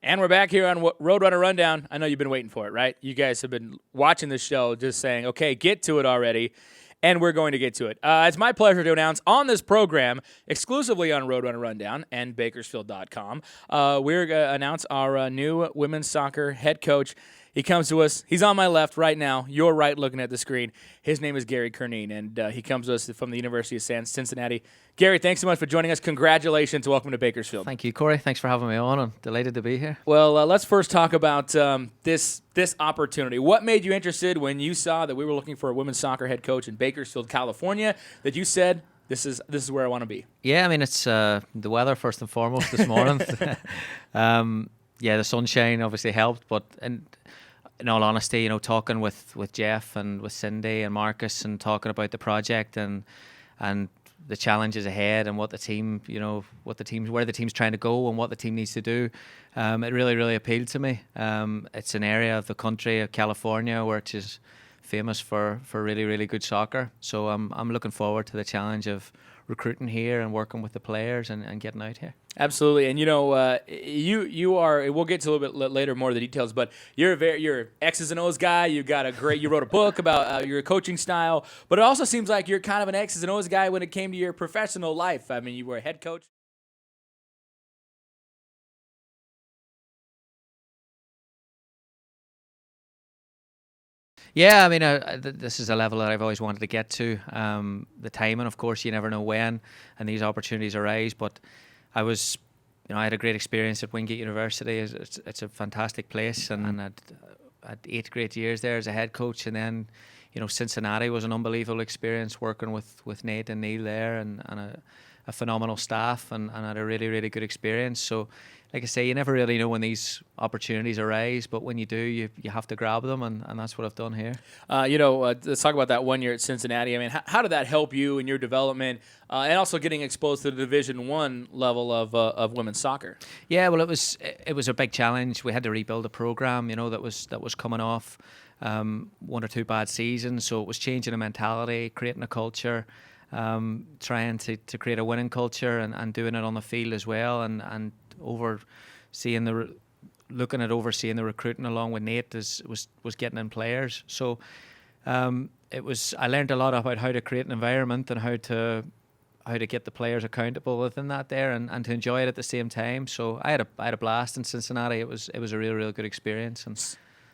And we're back here on Roadrunner Rundown. I know you've been waiting for it, right? You guys have been watching this show just saying, okay, get to it already. And we're going to get to it. It's my pleasure to announce on this program, exclusively on Roadrunner Rundown and Bakersfield.com, we're going to announce our new women's soccer head coach. He comes to us. He's on my left right now. You're right looking at the screen. His name is Gary Curneen, and he comes to us from the University of Cincinnati. Gary, thanks so much for joining us. Congratulations. Welcome to Bakersfield. Thank you, Corey. Thanks for having me on. I'm delighted to be here. Well, let's first talk about this opportunity. What made you interested when you saw that we were looking for a women's soccer head coach in Bakersfield, California, that you said, this is where I want to be? Yeah, I mean, it's the weather first and foremost this morning. The sunshine obviously helped, but in all honesty, talking with Jeff and with Cindy and Marcus and talking about the project and the challenges ahead and what the team, where the team's trying to go and what the team needs to do, it really, really appealed to me. It's an area of the country of California which is famous for really, really good soccer. So I'm looking forward to the challenge of recruiting here and working with the players and getting out here. Absolutely, and you are. We'll get to a little bit later more of the details, but you're X's and O's guy. You wrote a book about your coaching style, but it also seems like you're kind of an X's and O's guy when it came to your professional life. I mean, you were a head coach. Yeah, I mean, this is a level that I've always wanted to get to. The timing, of course, you never know when, and these opportunities arise. But I had a great experience at Wingate University. It's a fantastic place, and I had 8 great years there as a head coach. And then, Cincinnati was an unbelievable experience working with Nate and Neil there, and a phenomenal staff, and had a really, really good experience. So, like I say, you never really know when these opportunities arise, but when you do, you have to grab them, and that's what I've done here. Let's talk about that 1 year at Cincinnati. I mean, how did that help you in your development, and also getting exposed to the Division I level of women's soccer? Yeah, well, it was a big challenge. We had to rebuild a program, that was coming off 1 or 2 bad seasons, so it was changing a mentality, creating a culture. Trying to create a winning culture and doing it on the field as well, and overseeing the recruiting along with Nate was getting in players. So I learned a lot about how to create an environment and how to get the players accountable within that there, and to enjoy it at the same time. So I had a blast in Cincinnati. It was a real good experience, and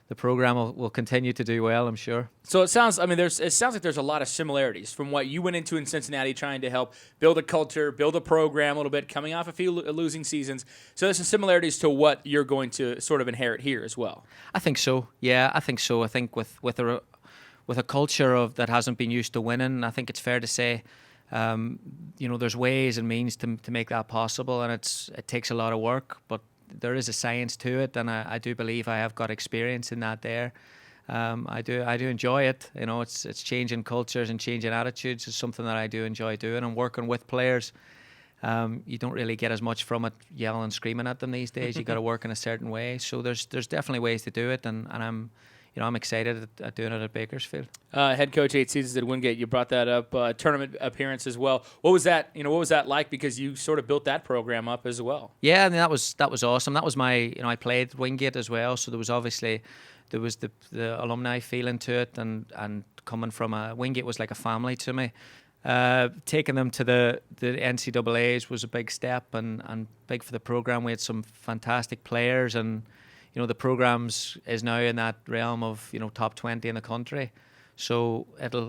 the program will continue to do well, I'm sure. So it sounds like there's a lot of similarities from what you went into in Cincinnati, trying to help build a culture, build a program a little bit, coming off a few losing seasons. So there's some similarities to what you're going to sort of inherit here as well. I think so. Yeah, I think so. I think with a culture that hasn't been used to winning, I think it's fair to say, there's ways and means to make that possible, and it takes a lot of work, but there is a science to it, and I do believe I have got experience in that there. I do enjoy it. It's changing cultures and changing attitudes is something that I do enjoy doing, and working with players. You don't really get as much from it yelling and screaming at them these days. You got to work in a certain way. So there's definitely ways to do it, and I'm excited at doing it at Bakersfield. Head coach, 8 seasons at Wingate. You brought that up. Tournament appearance as well. What was that? What was that like? Because you sort of built that program up as well. Yeah, I mean, that was awesome. That was my, I played Wingate as well, so there was the alumni feeling to it, and coming from Wingate was like a family to me. Taking them to the NCAAs was a big step and big for the program. We had some fantastic players, and the programs is now in that realm of top 20 in the country. So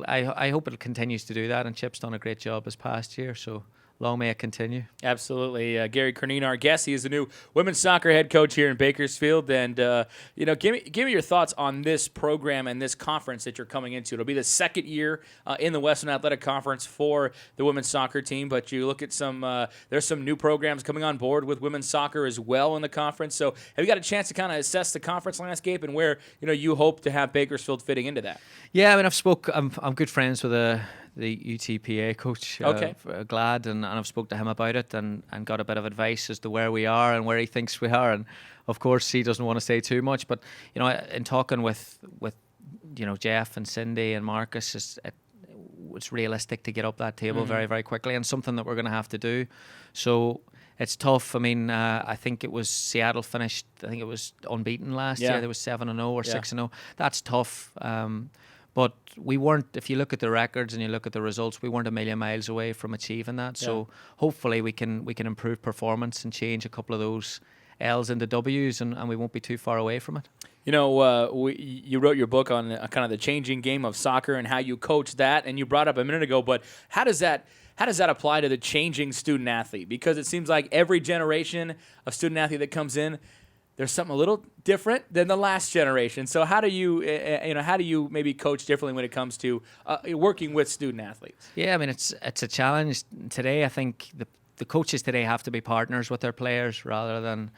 I hope it continues to do that, and Chip's done a great job this past year. So long may it continue. Absolutely. Gary Curneen, our guest. He is the new women's soccer head coach here in Bakersfield. And, give me your thoughts on this program and this conference that you're coming into. It'll be the second year in the Western Athletic Conference for the women's soccer team. But you look at there's some new programs coming on board with women's soccer as well in the conference. So have you got a chance to kind of assess the conference landscape and where, you hope to have Bakersfield fitting into that? Yeah, I mean, I'm good friends with the UTPA coach, Glad, and I've spoke to him about it and got a bit of advice as to where we are and where he thinks we are. And of course, he doesn't want to say too much, but in talking with Jeff and Cindy and Marcus, it's realistic to get up that table very, very quickly, and something that we're going to have to do. So it's tough. I mean, I think it was Seattle finished. I think it was unbeaten last year. There was 7-0 or 6-0. That's tough. But we weren't. If you look at the records and you look at the results, we weren't a million miles away from achieving that. So hopefully we can improve performance and change a couple of those L's into W's, and we won't be too far away from it. You know, you wrote your book on kind of the changing game of soccer and how you coach that, and you brought up a minute ago. But how does that apply to the changing student athlete? Because it seems like every generation of student athlete that comes in, there's something a little different than the last generation. So how do you maybe coach differently when it comes to working with student athletes? Yeah, I mean it's a challenge today. I think the coaches today have to be partners with their players rather than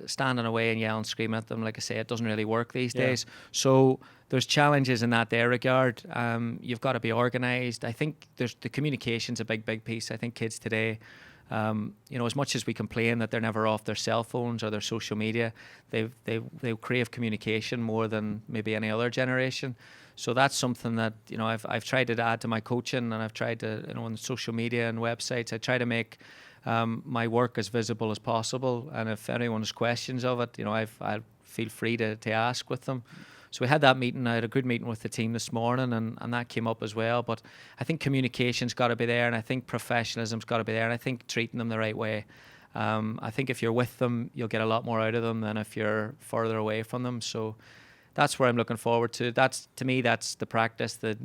standing away and yelling, screaming at them. Like I say, it doesn't really work these days. So there's challenges in that regard. You've got to be organised. I think the communication's a big piece. I think kids today, as much as we complain that they're never off their cell phones or their social media, they crave communication more than maybe any other generation. So that's something that I've tried to add to my coaching, and I've tried to on social media and websites. I try to make my work as visible as possible, and if anyone has questions of it, I feel free to ask with them. So we had that meeting. I had a good meeting with the team this morning, and that came up as well. But I think communication's got to be there, and I think professionalism's got to be there, and I think treating them the right way. I think if you're with them, you'll get a lot more out of them than if you're further away from them. So that's where I'm looking forward to. To me, that's the practice. The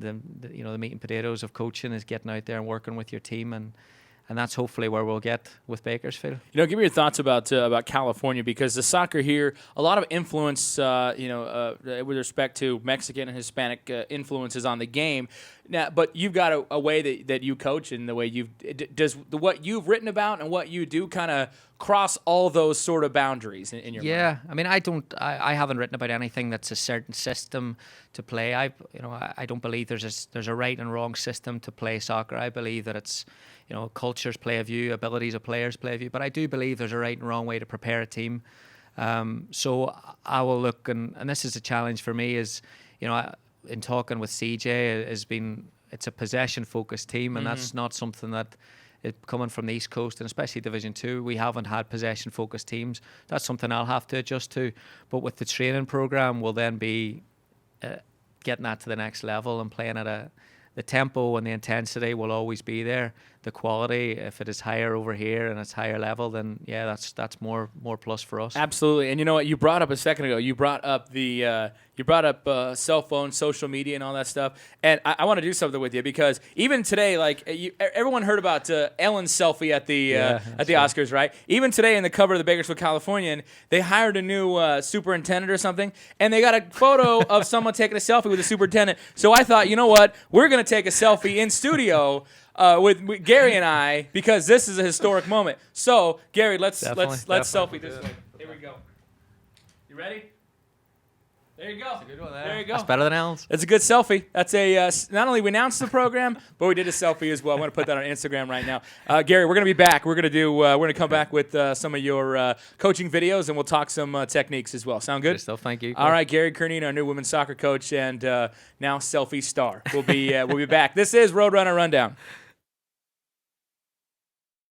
meat and potatoes of coaching is getting out there and working with your team, and that's hopefully where we'll get with Bakersfield. Give me your thoughts about California, because the soccer here, a lot of influence, with respect to Mexican and Hispanic influences on the game. Now, but you've got a way that you coach, and the way what you've written about and what you do kind of cross all those sort of boundaries in your mind? Yeah, I mean, I haven't written about anything that's a certain system to play. I don't believe there's a right and wrong system to play soccer. I believe that it's cultures play a view, abilities of players play a view, but I do believe there's a right and wrong way to prepare a team. So I will look, and this is a challenge for me, is in talking with CJ, it's a possession focused team, and that's not something that coming from the East Coast, and especially Division 2, we haven't had possession focused teams. That's something I'll have to adjust to, but with the training program we'll then be getting that to the next level and playing at the tempo and the intensity will always be there. The quality, if it is higher over here and it's higher level, then that's more plus for us. Absolutely. And you know what? You brought up a second ago. You brought up cell phone, social media, and all that stuff. And I want to do something with you, because even today, everyone heard about Ellen's selfie at the Oscars, right? Even today, in the cover of the Bakersfield Californian, they hired a new superintendent or something, and they got a photo of someone taking a selfie with the superintendent. So I thought, you know what? We're going to take a selfie in studio with Gary and I, because this is a historic moment. So, Gary, let's selfie this way. Here we go. You ready? There you go. That's a good one there. There you go. That's better than Ellen's. That's a good selfie. That's not only we announced the program, but we did a selfie as well. I'm going to put that on Instagram right now. Gary, we're going to be back. We're going to come back with some of your coaching videos, and we'll talk some techniques as well. Sound good? Good stuff. Thank you. All right, Gary Curneen, our new women's soccer coach, and now Selfie Star. We'll be back. This is Roadrunner Rundown.